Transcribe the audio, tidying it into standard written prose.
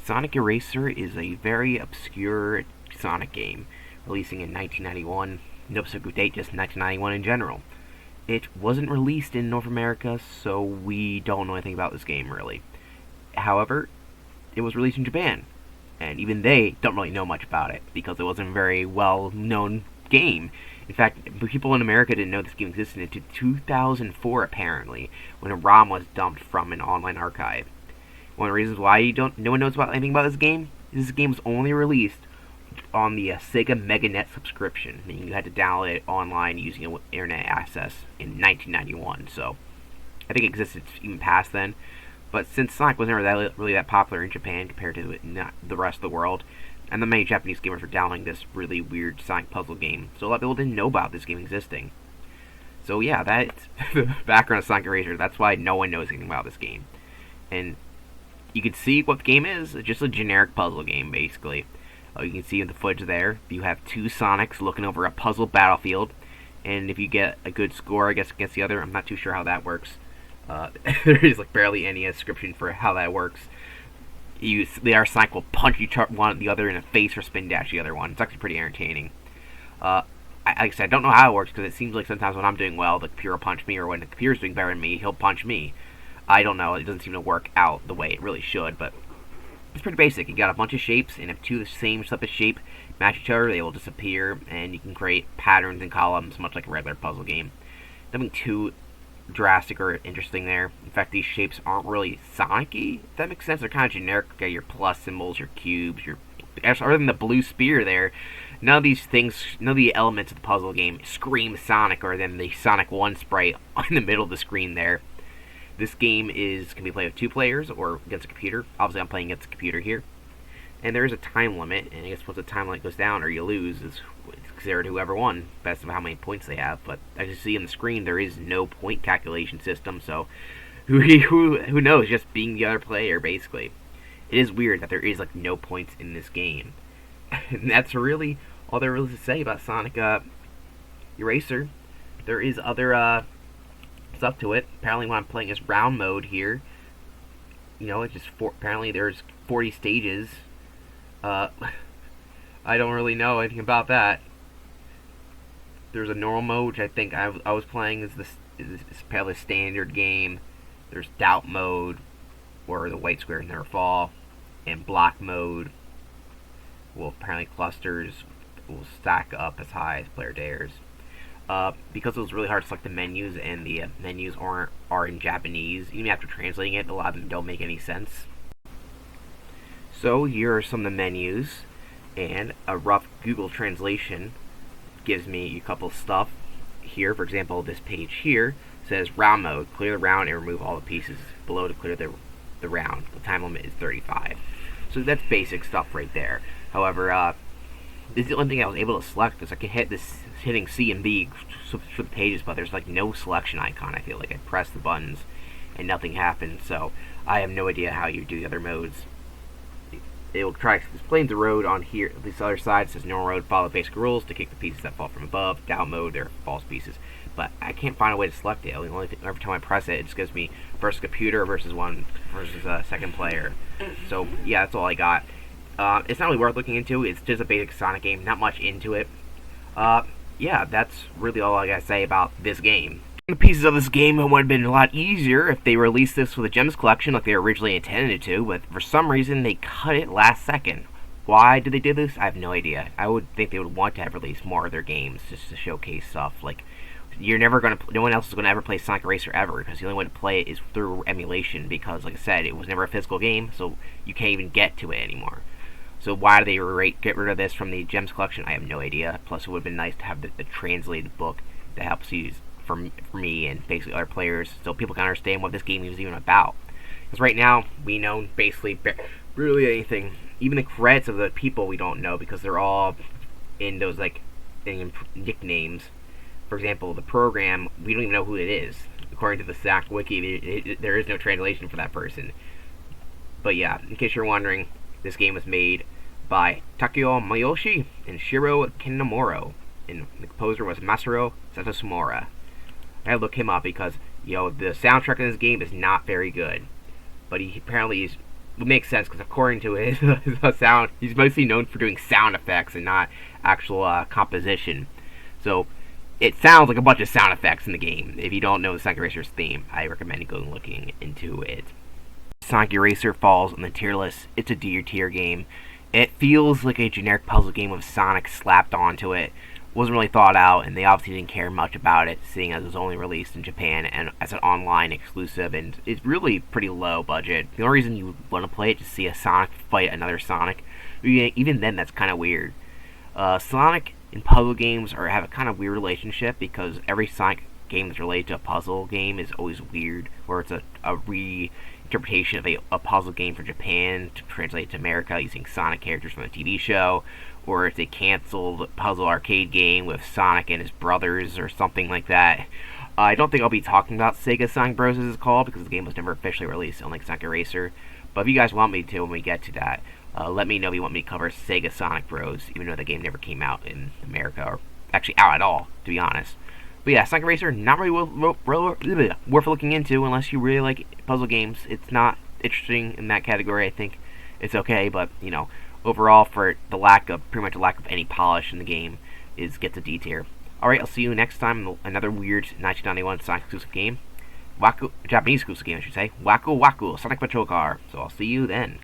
Sonic Eraser is a very obscure Sonic game, releasing in 1991. No specific date, just 1991 in general. It wasn't released in North America, so we don't know anything about this game really. However, it was released in Japan, and even they don't really know much about it because it wasn't a very well known game. In fact, people in America didn't know this game existed until 2004 apparently, when a ROM was dumped from an online archive. One of the reasons why no one knows about anything about this game is this game was only released on the Sega MegaNet subscription, meaning you had to download it online using internet access in 1991. So I think it existed even past then. But since Sonic was never really that popular in Japan compared to the rest of the world, and the many Japanese gamers were downloading this really weird Sonic puzzle game, so a lot of people didn't know about this game existing. So yeah, that's the background of Sonic Eraser. That's why no one knows anything about this game. And you can see what the game is. It's just a generic puzzle game, basically. You can see in the footage there, you have two Sonics looking over a puzzle battlefield, and if you get a good score, I guess, against the other, I'm not too sure how that works. There is like barely any description for how that works. The other Sonic will punch each one the other in the face or spin dash the other one. It's actually pretty entertaining. Like I said, I don't know how it works because it seems like sometimes when I'm doing well, the computer will punch me, or when the computer's doing better than me, he'll punch me. I don't know. It doesn't seem to work out the way it really should, but it's pretty basic. You got a bunch of shapes, and if two of the same type of shape match each other, they will disappear, and you can create patterns and columns, much like a regular puzzle game. Nothing too drastic or interesting there. In fact, these shapes aren't really Sonic-y, if that makes sense. They're kind of generic. You got your plus symbols, your cubes, other than the blue spear there, none of the elements of the puzzle game scream Sonic, or than the Sonic 1 sprite in the middle of the screen there. This game can be played with two players or against a computer. Obviously, I'm playing against a computer here. And there is a time limit, and I guess once the time limit goes down or you lose, it's considered whoever won, based on how many points they have. But as you see on the screen, there is no point calculation system, so who knows? Just being the other player, basically. It is weird that there is like no points in this game, and that's really all there is to say about Sonic Eraser. There is other stuff to it. Apparently, when I'm playing this round mode here, it's just apparently there's 40 stages. I don't really know anything about that. There's a normal mode, which I think I was playing is apparently a standard game. There's doubt mode, where the white squares never fall, and block mode. Well, apparently clusters will stack up as high as player dares. Because it was really hard to select the menus, and the menus are in Japanese, even after translating it, a lot of them don't make any sense. So here are some of the menus, and a rough Google translation gives me a couple of stuff. Here, for example, this page here says round mode, clear the round and remove all the pieces below to clear the round. The time limit is 35. So that's basic stuff right there. However, this is the only thing I was able to select, because I can hitting C and B for the pages, but there's like no selection icon. I feel like I press the buttons and nothing happens, so I have no idea how you do the other modes. It will try to explain the road on here. This other side says normal road, follow basic rules to kick the pieces that fall from above. Down mode, they're false pieces. But I can't find a way to select it. Every time I press it, it just gives me versus computer versus a second player. So yeah, that's all I got. It's not really worth looking into. It's just a basic Sonic game, not much into it. Yeah, that's really all I gotta say about this game. The pieces of this game would have been a lot easier if they released this with a Gems collection like they originally intended to, but for some reason they cut it last second. Why did they do this? I have no idea. I would think they would want to have released more of their games just to showcase stuff. Like, no one else is gonna ever play Sonic Eraser ever, because the only way to play it is through emulation, because like I said, it was never a physical game, so you can't even get to it anymore. So why do they get rid of this from the Gems collection? I have no idea. Plus, it would have been nice to have the translated book that helps use for me and basically other players, so people can understand what this game is even about. Because right now, we know basically really anything. Even the credits of the people we don't know, because they're all in those nicknames. For example, the program, we don't even know who it is. According to the SAC wiki, there is no translation for that person. But yeah, in case you're wondering, this game was made by Takeo Miyoshi and Shiro Kinemura, and the composer was Masaru Satomura. I had to look him up because, the soundtrack in this game is not very good. But he apparently is It makes sense because according to his sound, he's mostly known for doing sound effects and not actual composition. So it sounds like a bunch of sound effects in the game. If you don't know the Sonic Eraser's theme, I recommend going looking into it. Sonic Eraser falls on the tier list. It's a D tier game. It feels like a generic puzzle game with Sonic slapped onto it. Wasn't really thought out, and they obviously didn't care much about it, seeing as it was only released in Japan and as an online exclusive, and it's really pretty low budget. The only reason you want to play it is to see a Sonic fight another Sonic. Even then, that's kind of weird. Sonic and puzzle games have a kind of weird relationship because every Sonic game that's related to a puzzle game is always weird, where it's a reinterpretation of a puzzle game for Japan to translate to America using Sonic characters from the TV show, or it's a canceled puzzle arcade game with Sonic and his brothers or something like that. I don't think I'll be talking about Sega Sonic Bros. As it's called because the game was never officially released, unlike Sonic Eraser. But if you guys want me to when we get to that, let me know if you want me to cover Sega Sonic Bros. Even though the game never came out in America, or actually out at all, to be honest. But yeah, Sonic Eraser, not really worth looking into unless you really like puzzle games. It's not interesting in that category. I think it's okay, but overall, for the pretty much a lack of any polish in the game, gets a D tier. Alright, I'll see you next time in another weird 1991 Sonic exclusive game. Japanese exclusive game, I should say. Waku Waku, Sonic Patrol Car. So I'll see you then.